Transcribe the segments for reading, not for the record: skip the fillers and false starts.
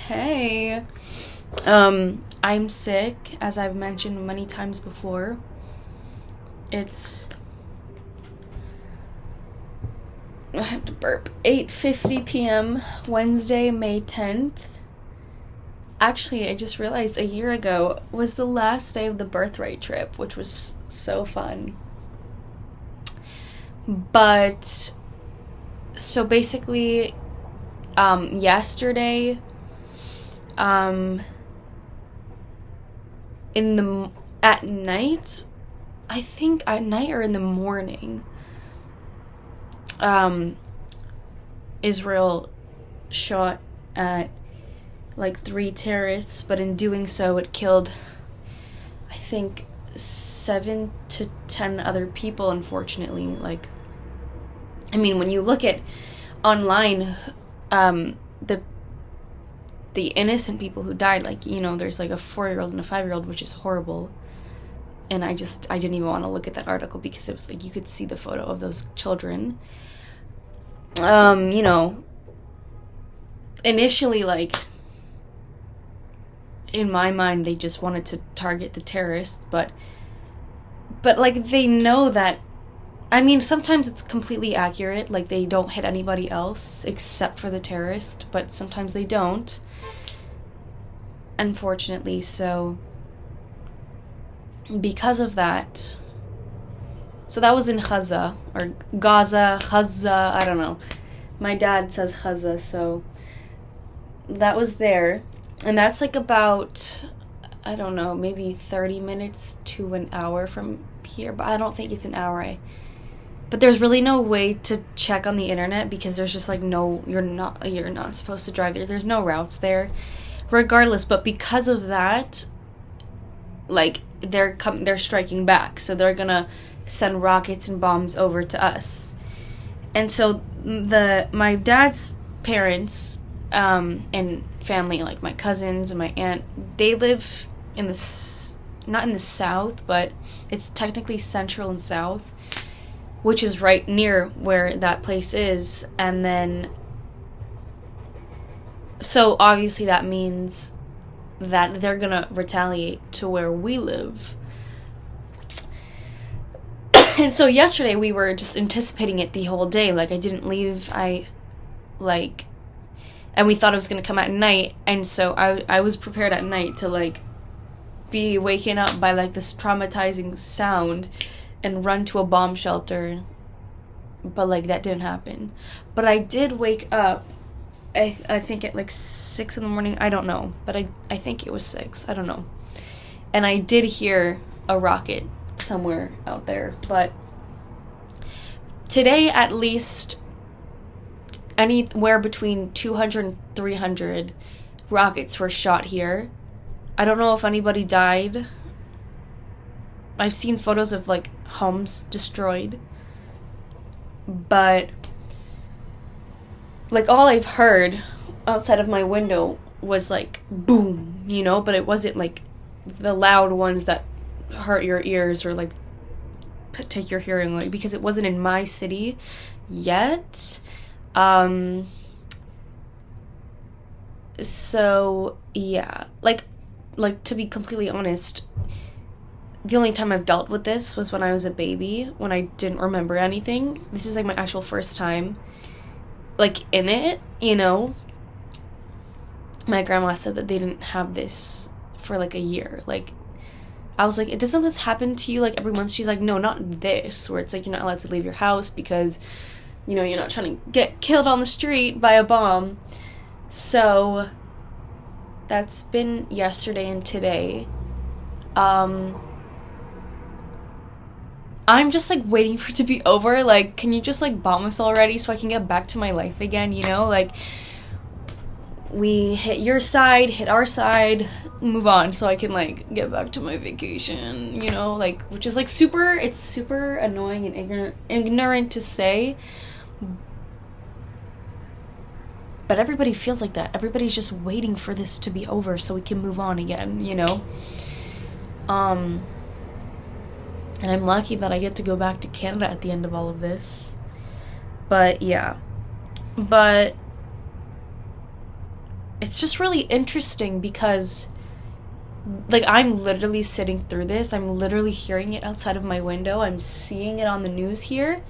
Hey. I'm sick, as I've mentioned many times before. It's I have to burp. 8:50 p.m. Wednesday, May 10th. Actually, I just realized a year ago was the last day of the birthright trip, which was so fun. But so basically, yesterday, um, at night, I think at night or in the morning, Israel shot at like 3 terrorists, but in doing so, it killed, I think, 7 to 10 other people. Unfortunately, when you look at online, the innocent people who died, there's like a 4-year-old and a 5-year-old, which is horrible. And I didn't even want to look at that article because it was like you could see the photo of those children. Initially, in my mind, they just wanted to target the terrorists, but they know that, sometimes it's completely accurate, they don't hit anybody else except for the terrorist, but sometimes they don't, unfortunately. So because of that, so that was in Gaza, or Gaza, I don't know. My dad says Gaza, so that was there. And that's about, I don't know, maybe 30 minutes to an hour from here, but I don't think it's an hour. But there's really no way to check on the internet because there's just no, you're not supposed to drive there. There's no routes there, regardless. But because of that, they're striking back, so they're gonna send rockets and bombs over to us. And so my dad's parents and family, my cousins and my aunt, they live not in the south, but it's technically central and south, which is right near where that place is. And then, so obviously that means that they're gonna retaliate to where we live. And so yesterday we were just anticipating it the whole day. I didn't leave. And we thought it was gonna come at night, and so I was prepared at night to be waken up by this traumatizing sound and run to a bomb shelter. But that didn't happen. But I did wake up, I think at 6 in the morning. I don't know, but I think it was 6. I don't know. And I did hear a rocket somewhere out there. But today, at least, anywhere between 200 and 300 rockets were shot here. I don't know if anybody died. I've seen photos of homes destroyed. But all I've heard outside of my window was boom, but it wasn't the loud ones that hurt your ears or take your hearing away, because it wasn't in my city yet. So yeah, to be completely honest, the only time I've dealt with this was when I was a baby, when I didn't remember anything. This is my actual first time in it, My grandma said that they didn't have this for a year. I was doesn't this happen to you every month? She's no, not this, where it's you're not allowed to leave your house because you're not trying to get killed on the street by a bomb. So that's been yesterday and today. I'm just waiting for it to be over. Can you just bomb us already so I can get back to my life again, we hit your side, hit our side, move on so I can get back to my vacation, which is it's super annoying and ignorant to say, but everybody feels like that. Everybody's just waiting for this to be over so we can move on again, And I'm lucky that I get to go back to Canada at the end of all of this. But yeah. But it's just really interesting because, like, I'm literally sitting through this. I'm literally hearing it outside of my window. I'm seeing it on the news here.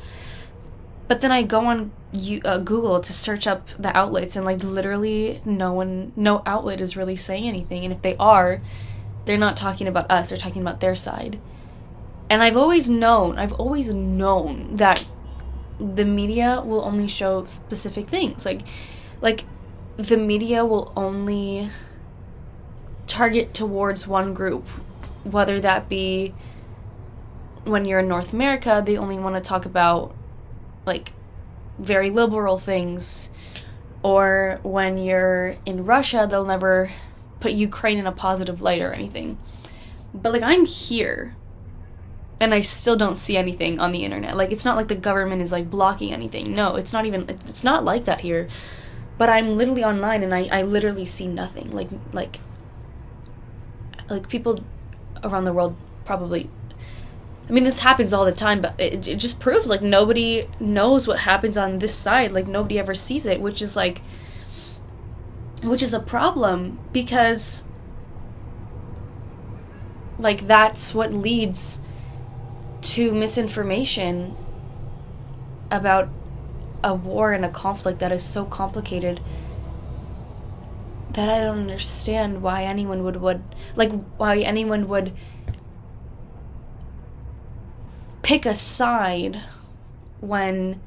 But then I go on Google to search up the outlets, and, like, literally no outlet is really saying anything. And if they are, they're not talking about us. They're talking about their side. And I've always known that the media will only show specific things. Like the media will only target towards one group, whether that be when you're in North America, they only want to talk about, like, very liberal things, or when you're in Russia, they'll never put Ukraine in a positive light or anything. But, like, I'm here, and I still don't see anything on the internet. Like, it's not like the government is, like, blocking anything. No, it's not like that here. But I'm literally online, and I literally see nothing. Like people around the world probably, I mean, this happens all the time, but it just proves, like, nobody knows what happens on this side. Like, nobody ever sees it, which is a problem, because, like, that's what leads to misinformation about a war and a conflict that is so complicated that I don't understand why anyone would pick a side when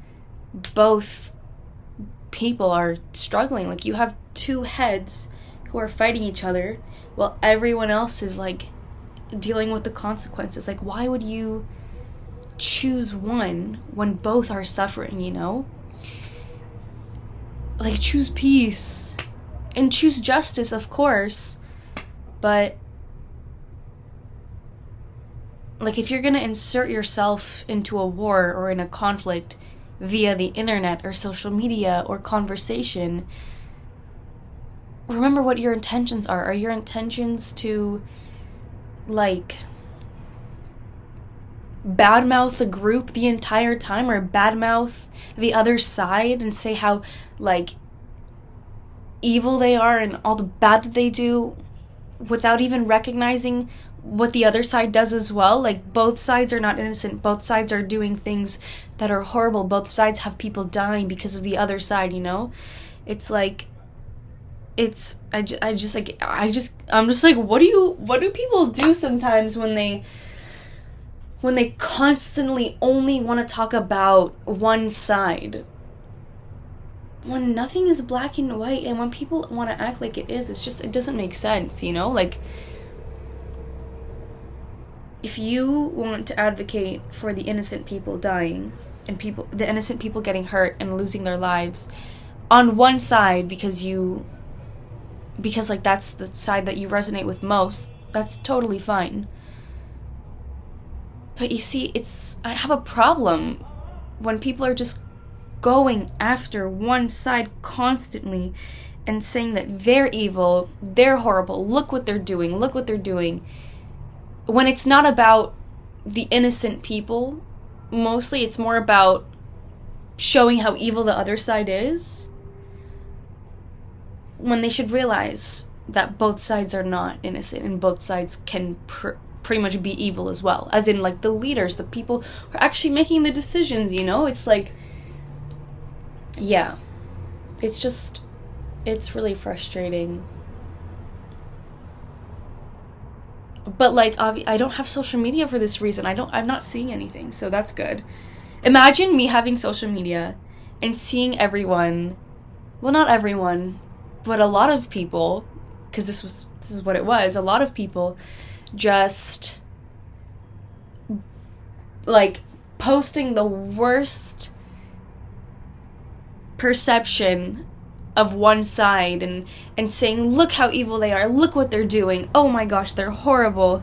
both people are struggling. Like, you have two heads who are fighting each other while everyone else is, like, dealing with the consequences. Like, why would you choose one when both are suffering, you know? Like, choose peace and choose justice, of course, but, like, if you're gonna insert yourself into a war or in a conflict via the internet or social media or conversation, remember what your intentions are. Are your intentions to, like, badmouth a group the entire time, or badmouth the other side and say how, like, evil they are and all the bad that they do without even recognizing what the other side does as well? Like, both sides are not innocent. Both sides are doing things that are horrible. Both sides have people dying because of the other side, you know? It's like, I'm just like, what do people do sometimes when they constantly only want to talk about one side, when nothing is black and white, and when people want to act like it is, it doesn't make sense, you know? Like, if you want to advocate for the innocent people dying and the innocent people getting hurt and losing their lives on one side because like, that's the side that you resonate with most, that's totally fine. But you see, I have a problem when people are just going after one side constantly and saying that they're evil, they're horrible, look what they're doing, when it's not about the innocent people. Mostly it's more about showing how evil the other side is, when they should realize that both sides are not innocent and both sides can pretty much be evil as well. As in, like, the leaders, the people who are actually making the decisions, you know? It's like, yeah. It's really frustrating. But, like, I don't have social media for this reason. I'm not seeing anything, so that's good. Imagine me having social media and seeing everyone, well, not everyone, but a lot of people, because this is what it was, a lot of people just, like, posting the worst perception of one side and saying, look how evil they are, look what they're doing, oh my gosh, they're horrible.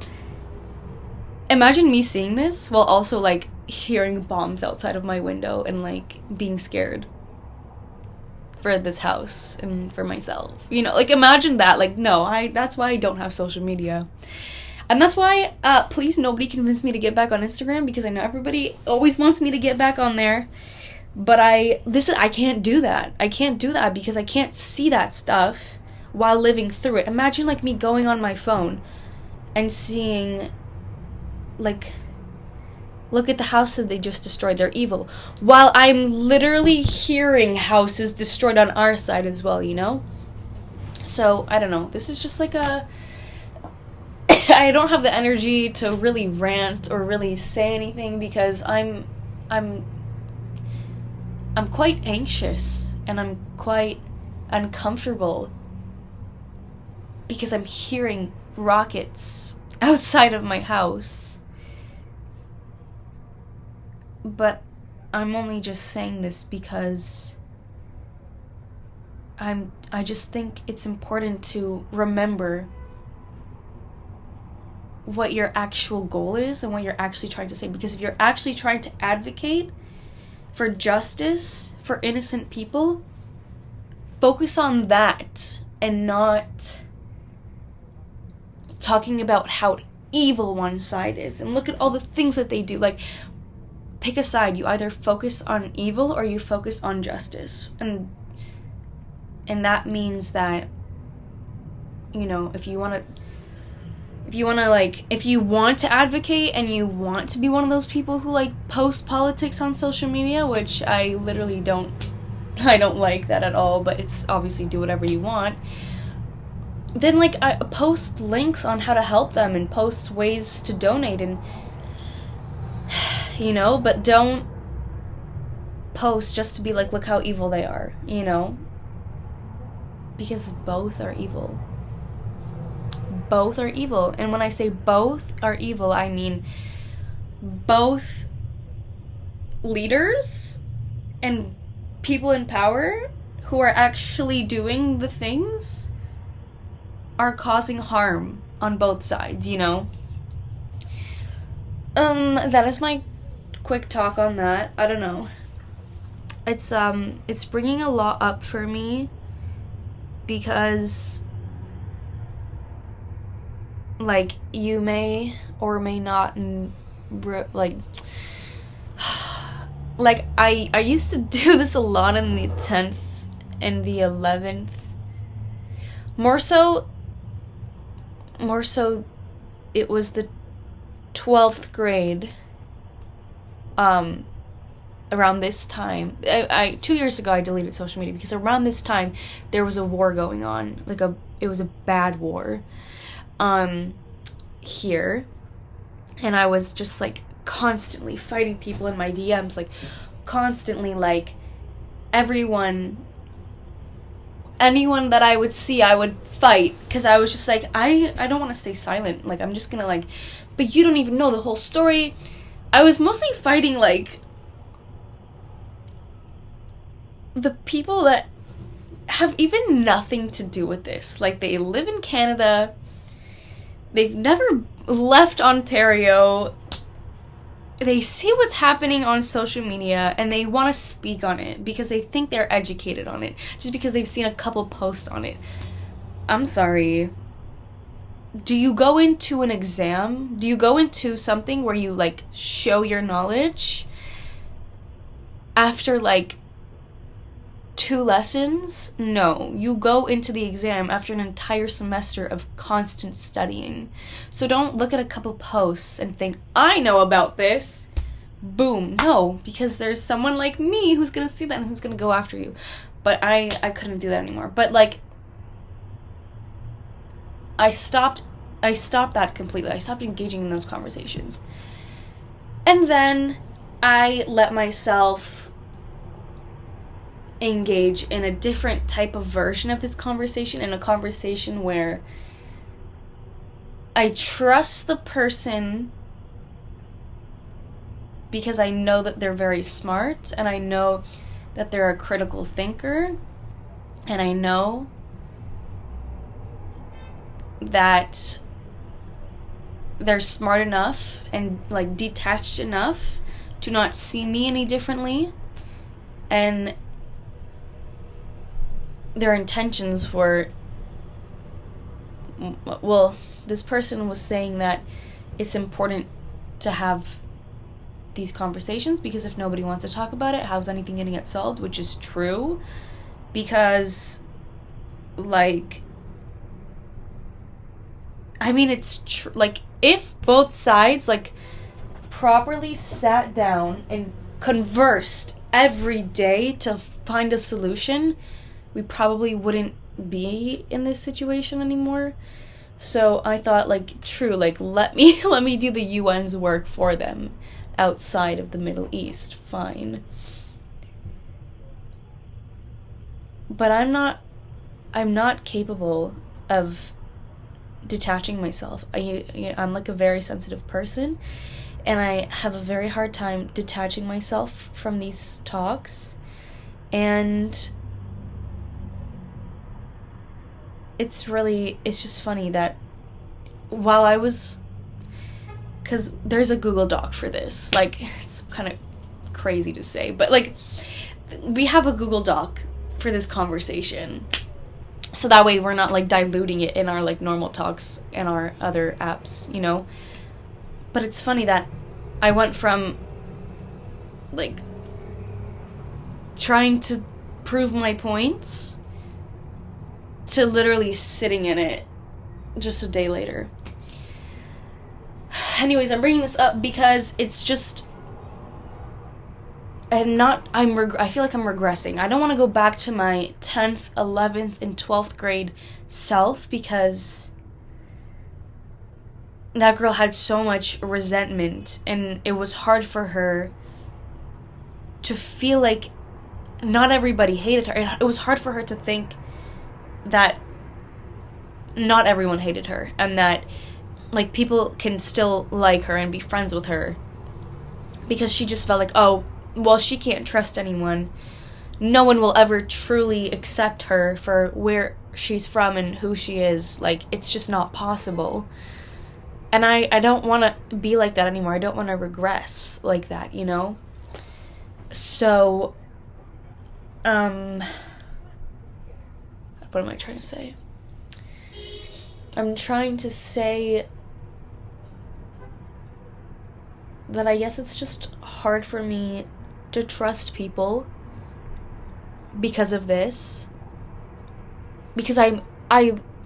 Imagine me seeing this while also, like, hearing bombs outside of my window and, like, being scared for this house and for myself, you know? Like, imagine that. Like, no, that's why I don't have social media. And that's why, please, nobody convince me to get back on Instagram, because I know everybody always wants me to get back on there. But I can't do that. I can't do that because I can't see that stuff while living through it. Imagine like me going on my phone and seeing like, look at the house that they just destroyed, they're evil, while I'm literally hearing houses destroyed on our side as well, you know? So I don't know, this is just like a I don't have the energy to really rant or really say anything because I'm quite anxious and I'm quite uncomfortable because I'm hearing rockets outside of my house. But I'm only just saying this because I just think it's important to remember what your actual goal is and what you're actually trying to say. Because if you're actually trying to advocate for justice for innocent people, focus on that and not talking about how evil one side is and look at all the things that they do. Like, pick a side. You either focus on evil or you focus on justice. And that means that, you know, if you want to advocate and you want to be one of those people who like post politics on social media, which I literally don't like that at all, but it's obviously do whatever you want, then like I post links on how to help them and post ways to donate, and you know, but don't post just to be like, look how evil they are, you know, because both are evil. Both are evil. And when I say both are evil, I mean both leaders and people in power who are actually doing the things are causing harm on both sides, you know? That is my quick talk on that. I don't know. It's bringing a lot up for me because like you may or may not like I used to do this a lot in the 10th and the 11th, more so it was the 12th grade, around this time. 2 years ago I deleted social media because around this time there was a war going on, it was a bad war here, and I was just like constantly fighting people in my DMs, like constantly, like anyone that I would see I would fight, because I was just like, I don't want to stay silent, like I'm just gonna like, but you don't even know the whole story. I was mostly fighting like the people that have even nothing to do with this, like they live in Canada, they've never left Ontario, they see what's happening on social media and they want to speak on it because they think they're educated on it just because they've seen a couple posts on it. I'm sorry. Do you go into an exam? Do you go into something where you like show your knowledge after like 2 lessons? No, you go into the exam after an entire semester of constant studying. So don't look at a couple posts and think, I know about this. Boom. No, because there's someone like me who's gonna see that and who's gonna go after you. But I couldn't do that anymore. But like, I stopped that completely. I stopped engaging in those conversations. And then I let myself engage in a different type of version of this conversation, in a conversation where I trust the person because I know that they're very smart, and I know that they're a critical thinker, and I know that they're smart enough and like detached enough to not see me any differently, and their intentions were, well, this person was saying that it's important to have these conversations because if nobody wants to talk about it, how's anything gonna get solved? Which is true, because like I mean, it's like, if both sides, like, properly sat down and conversed every day to find a solution, we probably wouldn't be in this situation anymore. So I thought, like, like, let me do the UN's work for them outside of the Middle East. Fine. But I'm not capable of detaching myself. I'm like a very sensitive person, and I have a very hard time detaching myself from these talks. And it's just funny that while I was, because there's a Google Doc for this, like, it's kind of crazy to say, but, like, we have a Google Doc for this conversation, so that way we're not, like, diluting it in our, like, normal talks and our other apps, you know. But it's funny that I went from, like, trying to prove my points to literally sitting in it just a day later. Anyways, I'm bringing this up because it's just, I feel like I'm regressing. I don't want to go back to my 10th, 11th, and 12th grade self, because that girl had so much resentment, and it was hard for her to feel like not everybody hated her. It was hard for her to think that not everyone hated her, and that, like, people can still like her and be friends with her, because she just felt like, oh, well, she can't trust anyone. No one will ever truly accept her for where she's from and who she is. Like, it's just not possible. And I don't want to be like that anymore. I don't want to regress like that, you know? So, what am I trying to say? I'm trying to say that I guess it's just hard for me to trust people because of this. Because I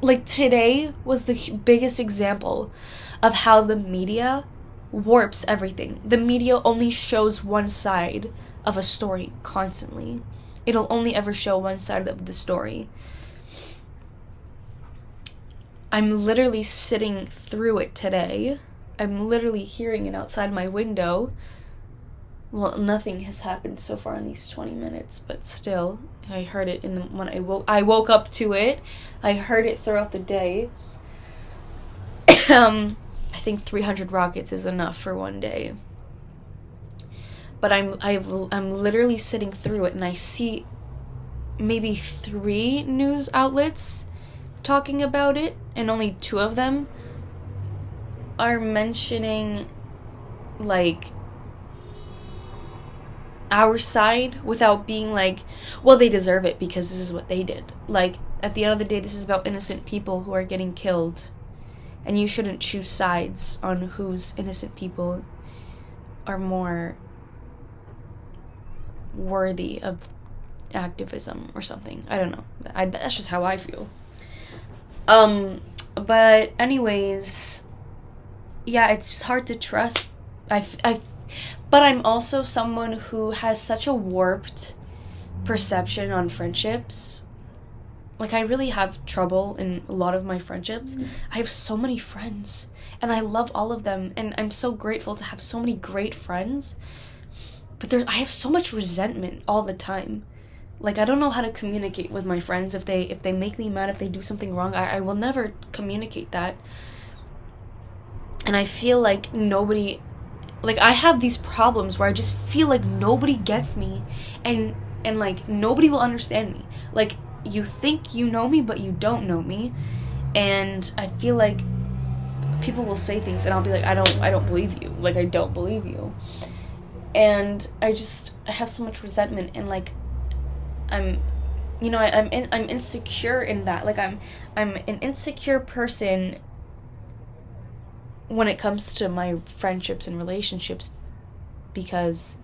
like, today was the biggest example of how the media warps everything. The media only shows one side of a story constantly. It'll only ever show one side of the story. I'm literally sitting through it today. I'm literally hearing it outside my window. Well, nothing has happened so far in these 20 minutes, but still, I heard it when I woke up to it. I heard it throughout the day. I think 300 rockets is enough for one day. But I'm literally sitting through it, and I see maybe 3 news outlets talking about it, and only 2 of them are mentioning, like, our side without being like, well, they deserve it because this is what they did. Like, at the end of the day, this is about innocent people who are getting killed, and you shouldn't choose sides on whose innocent people are more worthy of activism or something. I don't know. That's just how I feel. But anyways, yeah, it's just hard to trust. But I'm also someone who has such a warped perception on friendships. Like, I really have trouble in a lot of my friendships. I have so many friends, and I love all of them, and I'm so grateful to have so many great friends. But I have so much resentment all the time. Like, I don't know how to communicate with my friends. If they make me mad, if they do something wrong, I will never communicate that. And I feel like nobody... Like, I have these problems where I just feel like nobody gets me, and like, nobody will understand me. Like, you think you know me, but you don't know me. And I feel like people will say things, and I'll be like, I don't believe you. Like, I don't believe you. And I have so much resentment, and, like, I'm insecure in that. Like, I'm an insecure person when it comes to my friendships and relationships, because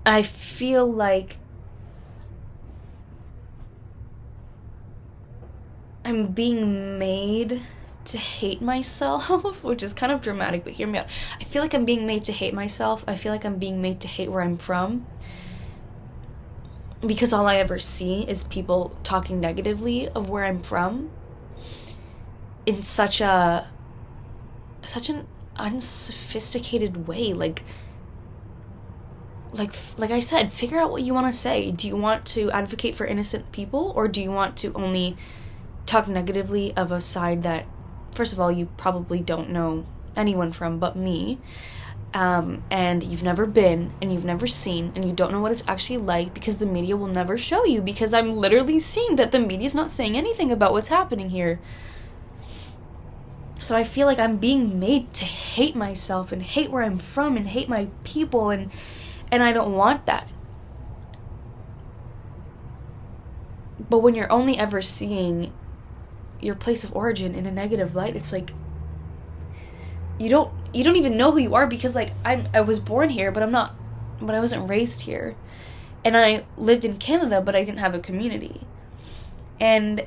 I feel like I'm being made to hate myself, which is kind of dramatic, but hear me out. I feel like I'm being made to hate myself. I feel like I'm being made to hate where I'm from, because all I ever see is people talking negatively of where I'm from in such an unsophisticated way. Like I said, figure out what you want to say. Do you want to advocate for innocent people, or do you want to only talk negatively of a side that, first of all, you probably don't know anyone from but me, and you've never been, and you've never seen, and you don't know what it's actually like, because the media will never show you, because I'm literally seeing that the media's not saying anything about what's happening here. So I feel like I'm being made to hate myself and hate where I'm from and hate my people, and I don't want that. But when you're only ever seeing your place of origin in a negative light, it's like you don't even know who you are, because like I was born here, but I wasn't raised here. And I lived in Canada, but I didn't have a community. And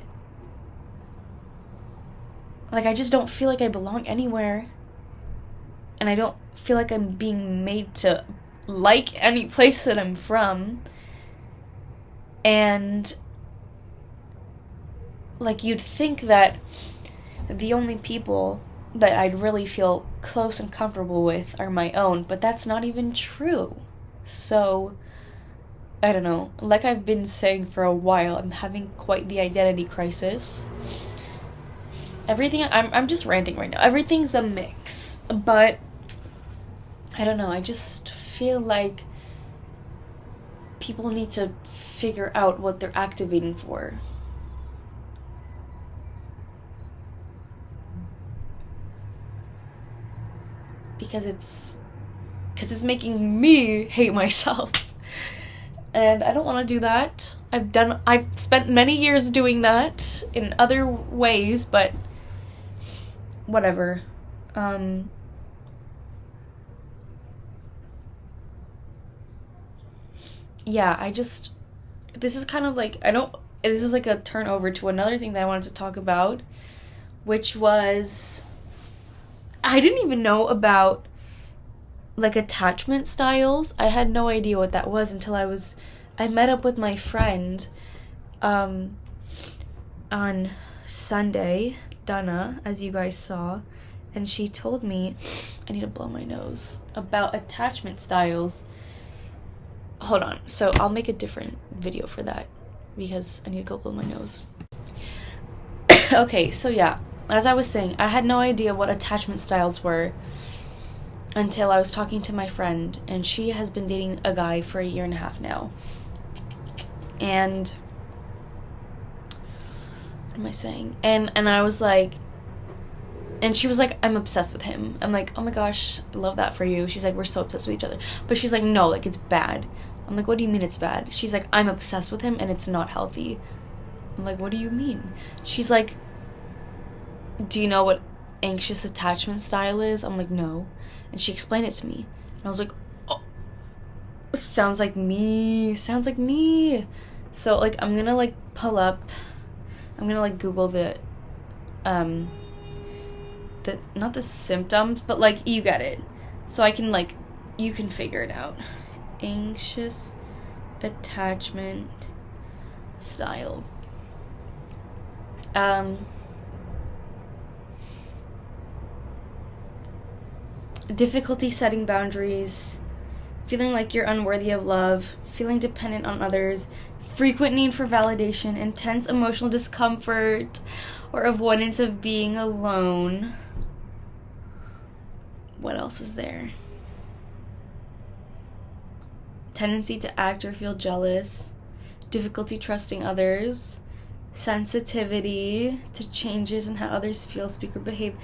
like I just don't feel like I belong anywhere. And I don't feel like I'm being made to like any place that I'm from. And like you'd think that the only people that I'd really feel close and comfortable with are my own, but that's not even true. So I don't know, like I've been saying for a while, I'm having quite the identity crisis. I'm just ranting right now. Everything's a mix, but I don't know, I just feel like people need to figure out what they're activating for. Because it's making me hate myself. And I don't want to do that. I've spent many years doing that in other ways, but whatever. Yeah, this is kind of like, this is like a turnover to another thing that I wanted to talk about, which was, I didn't even know about like attachment styles. I had no idea what that was until I met up with my friend on Sunday, Donna, as you guys saw, and she told me, I need to blow my nose, about attachment styles. Hold on, so I'll make a different video for that because I need to go blow my nose. Okay, so yeah, as I was saying, I had no idea what attachment styles were until I was talking to my friend, and she has been dating a guy for 1.5 years now. And what am I saying? And I was like, and she was like, I'm obsessed with him. I'm like, oh my gosh, I love that for you. She's like, we're so obsessed with each other. But she's like, no, like, it's bad. I'm like, what do you mean it's bad? She's like, I'm obsessed with him and it's not healthy. I'm like, what do you mean? She's like, do you know what anxious attachment style is? I'm like, no. And she explained it to me. And I was like, oh, sounds like me. Sounds like me. So, like, I'm gonna, like, I'm gonna, like, Google not the symptoms, but, like, you get it. So I can, like, you can figure it out. Anxious attachment style. Difficulty setting boundaries, feeling like you're unworthy of love, feeling dependent on others, frequent need for validation, intense emotional discomfort, or avoidance of being alone. What else is there? Tendency to act or feel jealous, difficulty trusting others, sensitivity to changes in how others feel, speak, or behave,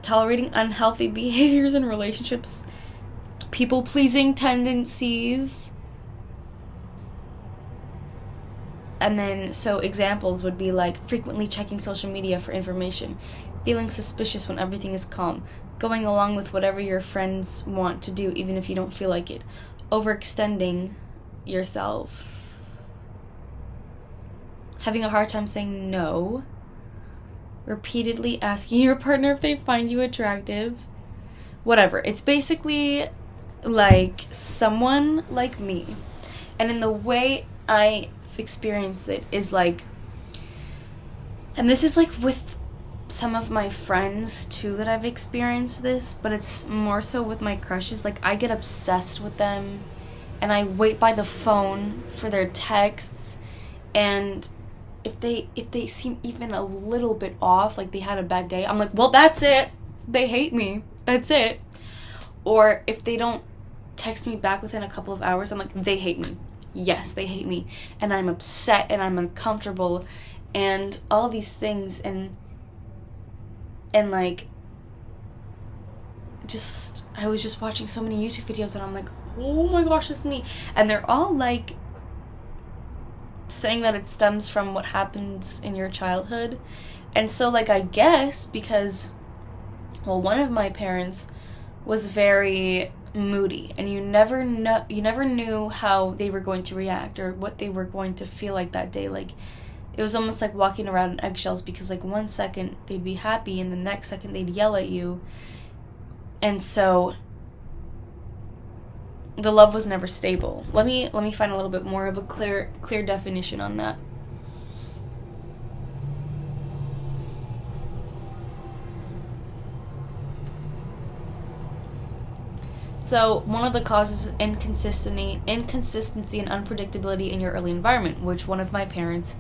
tolerating unhealthy behaviors in relationships, people-pleasing tendencies. And then, so examples would be like frequently checking social media for information, feeling suspicious when everything is calm, going along with whatever your friends want to do even if you don't feel like it, overextending yourself, having a hard time saying no, repeatedly asking your partner if they find you attractive. Whatever. It's basically like someone like me. And in the way I experience it is like, and this is like with some of my friends too that I've experienced this, but it's more so with my crushes. Like, I get obsessed with them and I wait by the phone for their texts, and if they seem even a little bit off, like they had a bad day, I'm like, well, that's it, they hate me, that's it. Or if they don't text me back within a couple of hours, I'm like, they hate me. Yes, they hate me, and I'm upset and I'm uncomfortable and all these things, and like, just, I was just watching so many YouTube videos and I'm like, oh my gosh, this is me. And they're all like saying that it stems from what happens in your childhood. And so, like, I guess because, well, one of my parents was very moody, and you never knew how they were going to react or what they were going to feel like that day. Like, it was almost like walking around in eggshells, because like one second they'd be happy and the next second they'd yell at you. And so the love was never stable. Let me find a little bit more of a clear definition on that. So one of the causes is inconsistency and unpredictability in your early environment, which one of my parents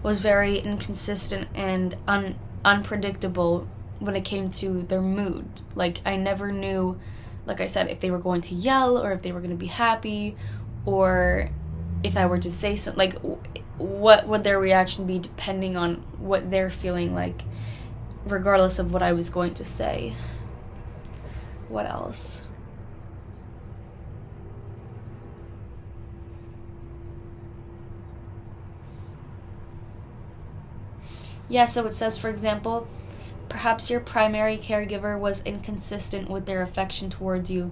was very inconsistent and unpredictable when it came to their mood. Like, I never knew, like I said, if they were going to yell or if they were going to be happy, or if I were to say something, like, what would their reaction be depending on what they're feeling like, regardless of what I was going to say. What else? Yeah, so it says, for example, perhaps your primary caregiver was inconsistent with their affection towards you.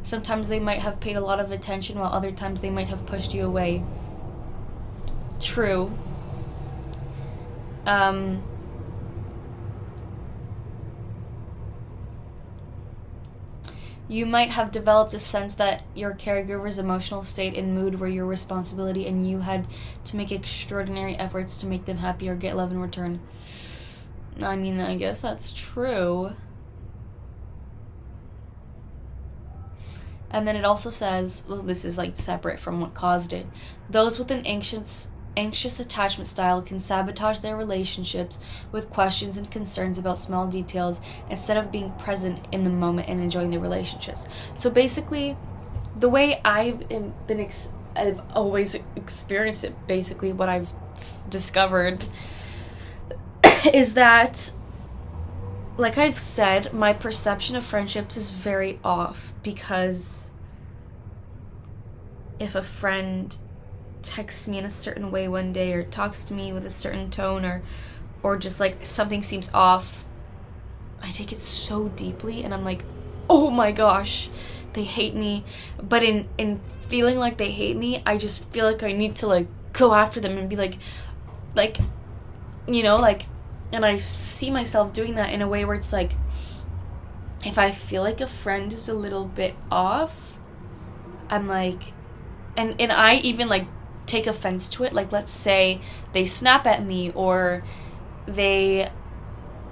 Sometimes they might have paid a lot of attention, while other times they might have pushed you away. True. You might have developed a sense that your caregiver's emotional state and mood were your responsibility, and you had to make extraordinary efforts to make them happy or get love in return. I mean, I guess that's true. And then it also says, well, this is like separate from what caused it. Those with an anxious attachment style can sabotage their relationships with questions and concerns about small details instead of being present in the moment and enjoying their relationships. So basically, the way I've always experienced it, basically what I've discovered is that, like I've said, my perception of friendships is very off, because if a friend texts me in a certain way one day, or talks to me with a certain tone, or just like something seems off, I take it so deeply and I'm like, oh my gosh, they hate me. But in feeling like they hate me, I just feel like I need to like go after them and be like, you know, like, and I see myself doing that in a way where it's like, if I feel like a friend is a little bit off, I'm like, and I even like take offense to it. Like, let's say they snap at me, or they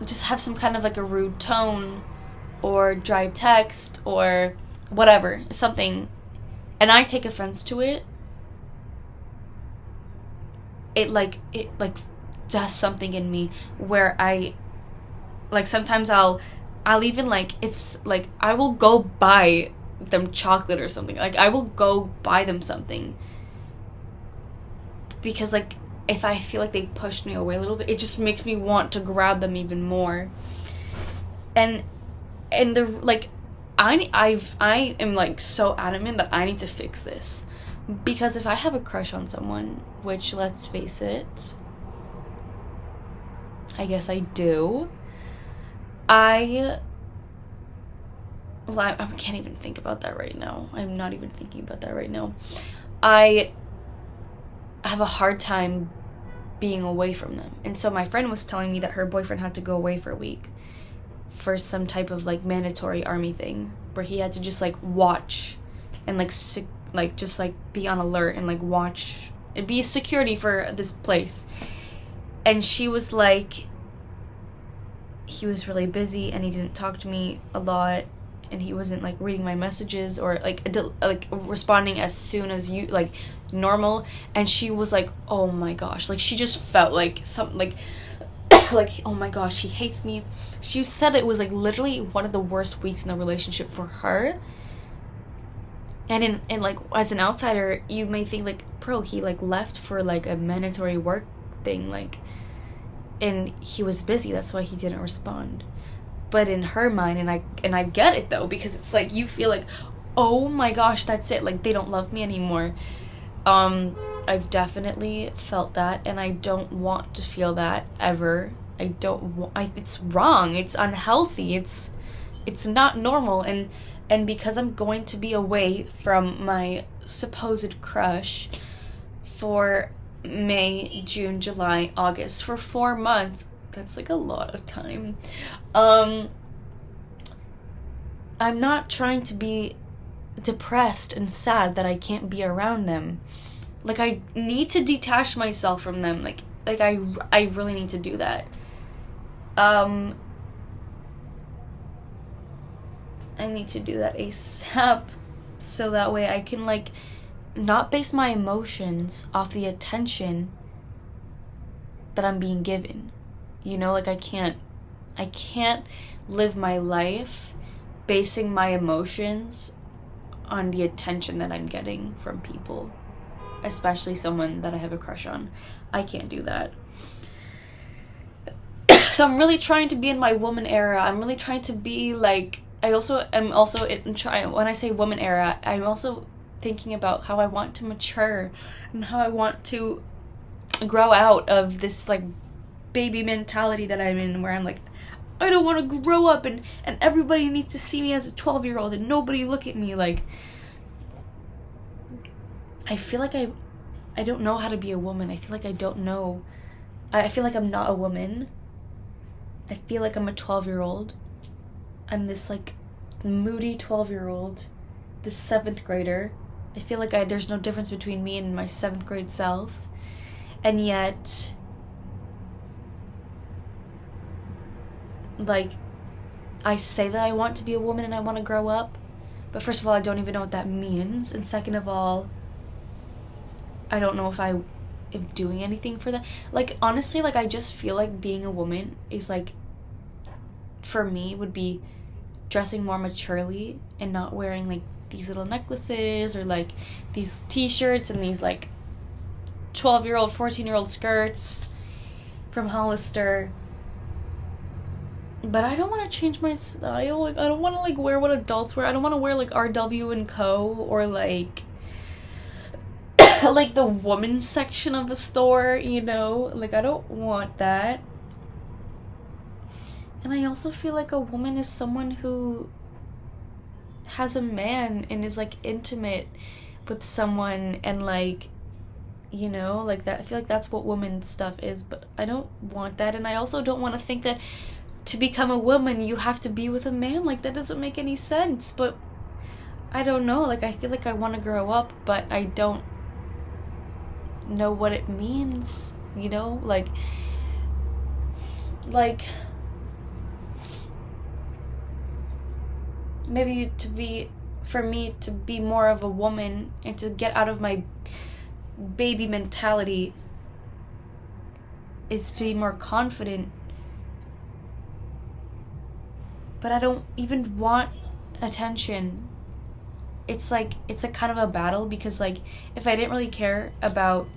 just have some kind of like a rude tone or dry text or whatever, something, and I take offense to it, it does something in me where I, like, sometimes I'll even like, if like, I will go buy them chocolate or something. Like, I will go buy them something, because like, if I feel like they pushed me away a little bit, it just makes me want to grab them even more. And the like, I am like so adamant that I need to fix this, because if I have a crush on someone, which, let's face it, I guess I do, I can't even think about that right now. I'm not even thinking about that right now. I have a hard time being away from them. And so my friend was telling me that her boyfriend had to go away for a week for some type of like mandatory army thing where he had to just like watch and like just like be on alert and like watch and be security for this place. And she was like, he was really busy and he didn't talk to me a lot, and he wasn't like reading my messages or like responding as soon as you like normal. And she was like, oh my gosh, like she just felt like something like like, oh my gosh, he hates me. She said it was like literally one of the worst weeks in the relationship for her. And in like as an outsider, you may think like, bro, he like left for like a mandatory work thing, like, and he was busy, that's why he didn't respond. But in her mind, and I get it though, because it's like you feel like, oh my gosh, that's it, like they don't love me anymore. I've definitely felt that, and I don't want to feel that ever. I don't want. It's wrong. It's unhealthy. It's not normal. And because I'm going to be away from my supposed crush for May, June, July, August, for 4 months. That's like a lot of time. I'm not trying to be depressed and sad that I can't be around them. Like, I need to detach myself from them. Like I really need to do that. I need to do that ASAP, so that way I can like not base my emotions off the attention that I'm being given. You know, like I can't live my life basing my emotions on the attention that I'm getting from people, especially someone that I have a crush on. I can't do that. So I'm really trying to be in my woman era. I'm really trying to be like, when I say woman era, I'm also thinking about how I want to mature and how I want to grow out of this like baby mentality that I'm in, where I'm like, I don't want to grow up and everybody needs to see me as a 12-year-old and nobody look at me. Like, I feel like I don't know how to be a woman. I feel like I don't know. I feel like I'm not a woman. I feel like I'm a 12-year-old. I'm this like moody 12-year-old, this 7th grader. I feel like there's no difference between me and my 7th grade self. And yet, like, I say that I want to be a woman and I want to grow up, but first of all, I don't even know what that means, and second of all, I don't know if I am doing anything for that. Like, honestly, like, I just feel like being a woman is like, for me, would be dressing more maturely and not wearing like these little necklaces or like these t-shirts and these like 12-year-old, 14-year-old skirts from Hollister. But I don't want to change my style. Like, I don't want to like wear what adults wear. I don't want to wear like RW and Co. or like like the women's section of a store, you know? Like, I don't want that. And I also feel like a woman is someone who has a man and is like intimate with someone and like, you know, like that. I feel like that's what woman stuff is, but I don't want that. And I also don't want to think that to become a woman you have to be with a man. Like, that doesn't make any sense. But I don't know, like, I feel like I want to grow up, but I don't know what it means, you know? Like maybe for me to be more of a woman and to get out of my baby mentality is to be more confident. But I don't even want attention. It's like, it's a kind of a battle, because like, if I didn't really care about,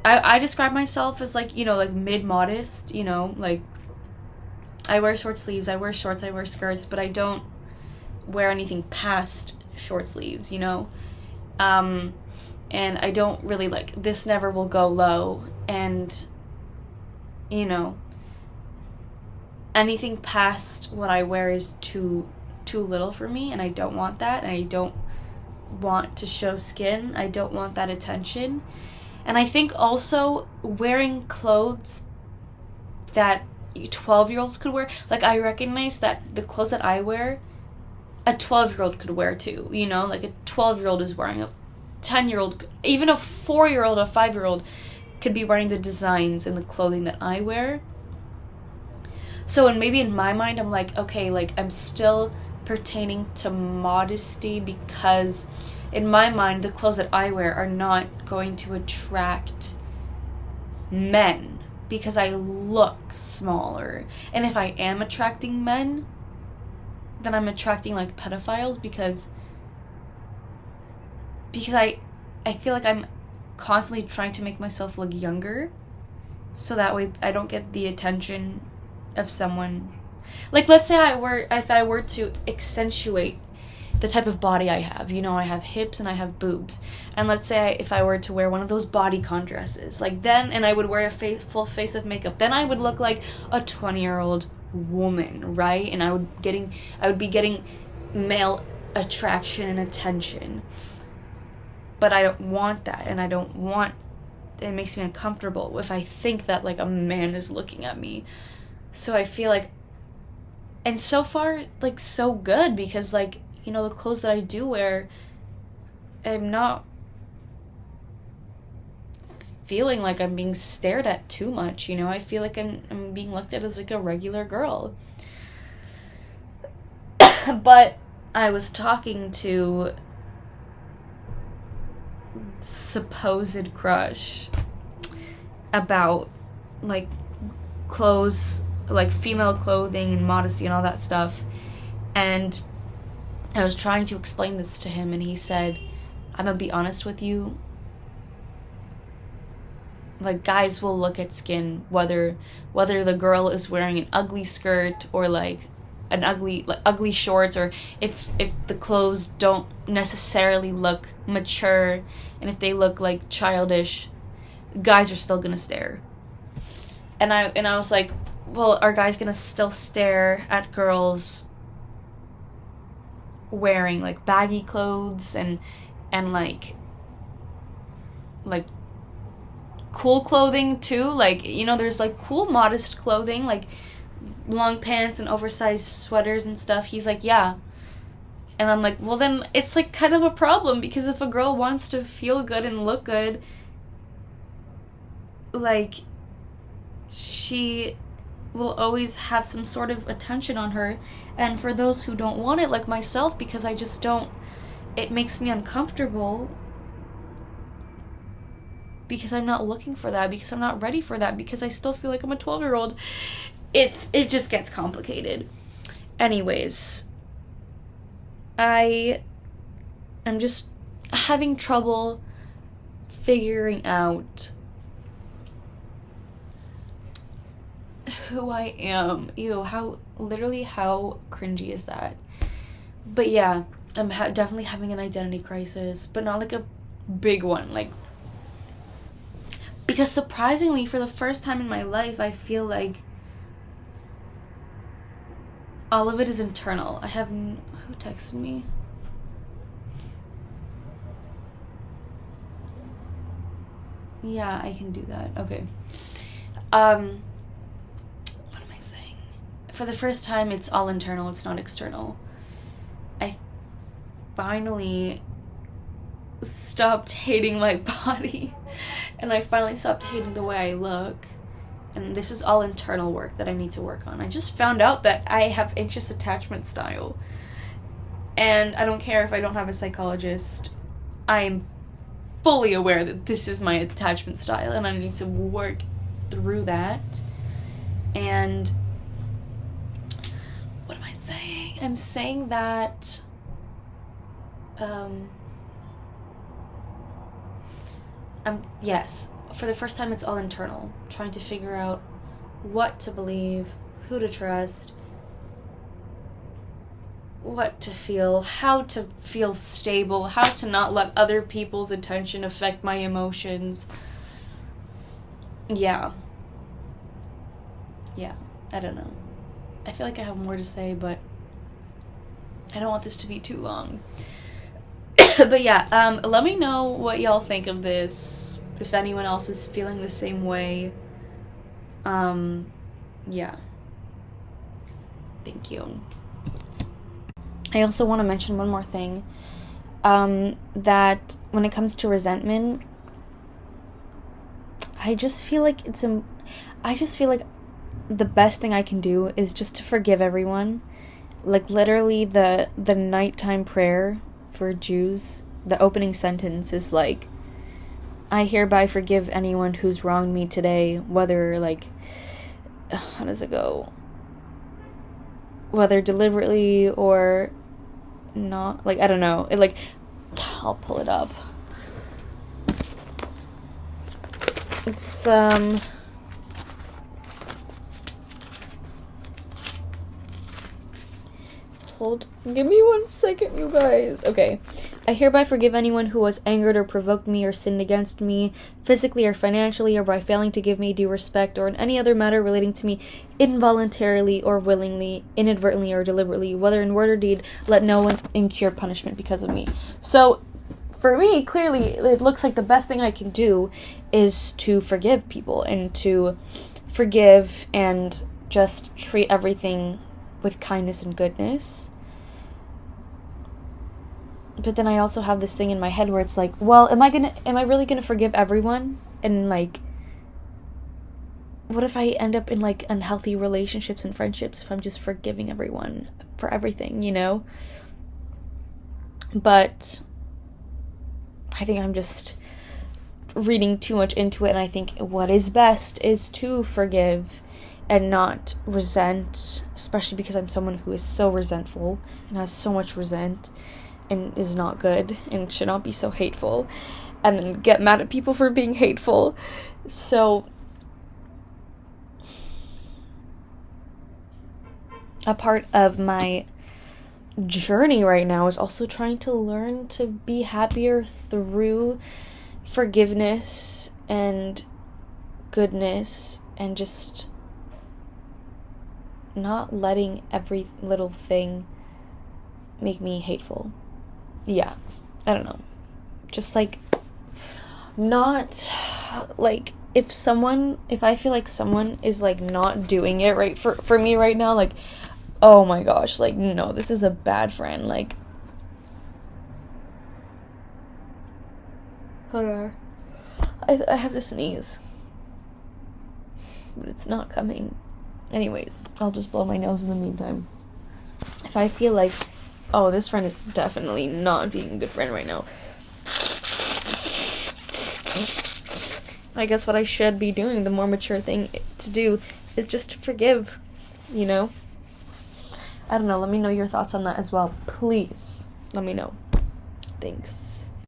I describe myself as like, you know, like mid-modest, you know, like I wear short sleeves, I wear shorts, I wear skirts, but I don't wear anything past short sleeves, you know? And I don't really like, this never will go low, and, you know, anything past what I wear is too little for me, and I don't want that, and I don't want to show skin. I don't want that attention. And I think also wearing clothes that 12-year-olds could wear, like, I recognize that the clothes that I wear, a 12-year-old could wear too, you know, like a 12-year-old is wearing, a 10-year-old, even a 4-year-old, a 5-year-old could be wearing the designs and the clothing that I wear. So, and maybe in my mind, I'm like, okay, like, I'm still pertaining to modesty, because in my mind, the clothes that I wear are not going to attract men because I look smaller. And if I am attracting men, then I'm attracting, like, pedophiles, because I feel like I'm constantly trying to make myself look younger, so that way I don't get the attention of someone. Like, let's say if I were to accentuate the type of body I have, you know, I have hips and I have boobs, and let's say if I were to wear one of those bodycon dresses, like, then, and I would wear a full face of makeup, then I would look like a 20-year-old woman, right? And I would be getting male attraction and attention. But I don't want that, and it makes me uncomfortable if I think that, like, a man is looking at me. So I feel like, and so far, like, so good, because, like, you know, the clothes that I do wear, I'm not feeling like I'm being stared at too much, you know. I feel like I'm being looked at as, like, a regular girl. But I was talking to supposed crush about, like, clothes, like, female clothing and modesty and all that stuff, and I was trying to explain this to him, and he said, I'm gonna be honest with you, like, guys will look at skin, whether the girl is wearing an ugly skirt or, like, an ugly shorts, or if the clothes don't necessarily look mature, and if they look, like, childish, guys are still gonna stare. And I was like, well, are guys gonna still stare at girls wearing, like, baggy clothes and like cool clothing too? Like, you know, there's, like, cool modest clothing, like long pants and oversized sweaters and stuff. He's like, yeah. And I'm like, well, then it's, like, kind of a problem, because if a girl wants to feel good and look good, like, she will always have some sort of attention on her. And for those who don't want it, like myself, because I just don't, it makes me uncomfortable, because I'm not looking for that, because I'm not ready for that, because I still feel like I'm a 12-year-old. It just gets complicated. Anyways, I'm just having trouble figuring out who I am. Ew, how cringy is that? But yeah, I'm definitely having an identity crisis, but not, like, a big one, like, because surprisingly, for the first time in my life, I feel like all of it is internal. Who texted me? Yeah, I can do that. Okay. What am I saying? For the first time, it's all internal, it's not external. I finally stopped hating my body, and I finally stopped hating the way I look. And this is all internal work that I need to work on. I just found out that I have anxious attachment style. And I don't care if I don't have a psychologist. I'm fully aware that this is my attachment style, and I need to work through that. And what am I saying? I'm saying that yes, for the first time, it's all internal. Trying to figure out what to believe, who to trust, what to feel, how to feel stable, how to not let other people's attention affect my emotions. Yeah, I don't know. I feel like I have more to say, but I don't want this to be too long. But yeah, let me know what y'all think of this. if anyone else is feeling the same way, yeah. Thank you. I also want to mention one more thing, that when it comes to resentment, I just feel like the best thing I can do is just to forgive everyone. Like, literally, the nighttime prayer for Jews, the opening sentence is like, I hereby forgive anyone who's wronged me today, whether, like, how does it go? Whether deliberately or not. Like, I don't know. It, like, I'll pull it up. It's, give me 1 second, you guys. Okay. I hereby forgive anyone who has angered or provoked me or sinned against me, physically or financially, or by failing to give me due respect, or in any other matter relating to me involuntarily or willingly, inadvertently or deliberately, whether in word or deed, let no one incur punishment because of me. So, for me, clearly, it looks like the best thing I can do is to forgive people, and to forgive and just treat everything with kindness and goodness. But then I also have this thing in my head where it's like, well, am I really gonna forgive everyone? And, like, what if I end up in, like, unhealthy relationships and friendships if I'm just forgiving everyone for everything, you know? But I think I'm just reading too much into it, and I think what is best is to forgive and not resent, especially because I'm someone who is so resentful and has so much resent and is not good and should not be so hateful, and then get mad at people for being hateful. So a part of my journey right now is also trying to learn to be happier through forgiveness and goodness, and just not letting every little thing make me hateful. Yeah, I don't know. Just, like, not, like, if I feel like someone is, like, not doing it right for me right now, like, oh my gosh, like, no, this is a bad friend, like, hold on. I have to sneeze, but it's not coming. Anyways, I'll just blow my nose in the meantime. If I feel like, oh, this friend is definitely not being a good friend right now, I guess what I should be doing, the more mature thing to do, is just to forgive, you know? I don't know, let me know your thoughts on that as well. Please, let me know. Thanks.